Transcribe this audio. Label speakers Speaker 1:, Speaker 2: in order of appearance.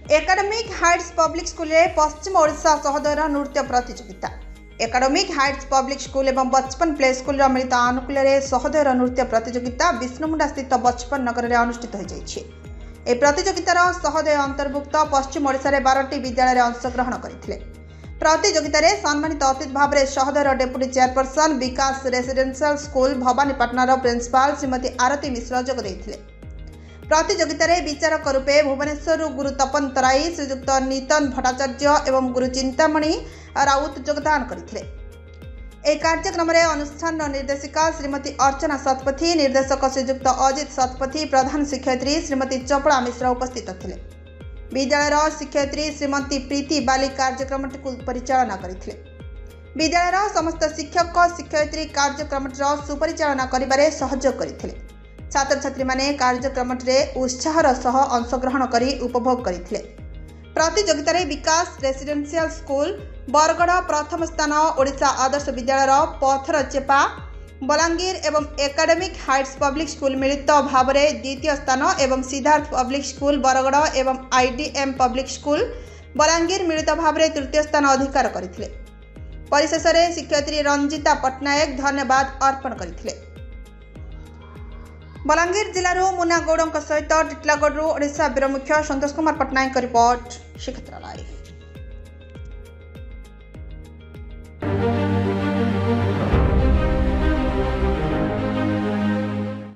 Speaker 1: Academic Heights public school पश्चिम ओडिशा सहोदय नृत्य प्रतियोगिता। Academic Heights public school और बचपन प्ले स्कूल मिलित आनुकूल सहोदय नृत्य प्रतियोगिता विष्णुमुंडा स्थित बचपन नगर में अनुष्ठित हो प्रतियोगितार सहोदय अंतर्भुक्त पश्चिम ओडिशा 12टी विद्यालय अंशग्रहण करते। प्रतियोगित सम्मानित अतिथि भाव में सहोदय डेप्यूटी चेयरपर्सन विकास रेसिडेंशियल स्कूल भवानीपाटनार प्रिंसिपाल श्रीमती आरती मिश्र जोग देते। प्रतियोगित विचारक रूपे भुवनेश्वर गुरु तपन तराई श्रीजुक्त नीतन भट्टाचार्य एवं गुरु चिंतामणि राउत योगदान करते। कार्यक्रम में अनुष्ठान निर्देशिका श्रीमती अर्चना शतपथी, निर्देशक श्रीजुक्त अजित शतपथी, प्रधान शिक्षयित्री श्रीमती चपड़ा मिश्र उपस्थित थे। विद्यालय शिक्षयित्री श्रीमती प्रीति बाली कार्यक्रम को परिचालना करते। विद्यालय समस्त शिक्षक शिक्षयित्री कार्यक्रम सुपरिचालना करिबारे सहयोग करते। छात्र छात्री माने कार्यक्रम उत्साहर सह अंशग्रहण करी उपभोग करते। प्रतियोगित विकास रेसिडेंशियल स्कूल बरगढ़ प्रथम स्थान, ओडिशा आदर्श विद्यालय पथर चेपा बलांगीर एवं एकाडेमिक हाइट्स पब्लिक स्कूल मिलित भाव में द्वितीय स्थान एवं सिद्धार्थ पब्लिक स्कूल बरगढ़ एवं आईडीएम पब्लिक स्कूल बलांगीर मिलित भाव में तृतीय स्थान अधिकार करते। परिशेष में शिक्षयित्री रंजिता पट्टनायक धन्यवाद अर्पण करते। बलांगीर जिलूर मुना गौड़ सहित टिटलागढ़ ओडिशा ब्यूरो मुख्य संतोष कुमार पट्टनायक रिपोर्ट श्रीक्षेत्र लाइव।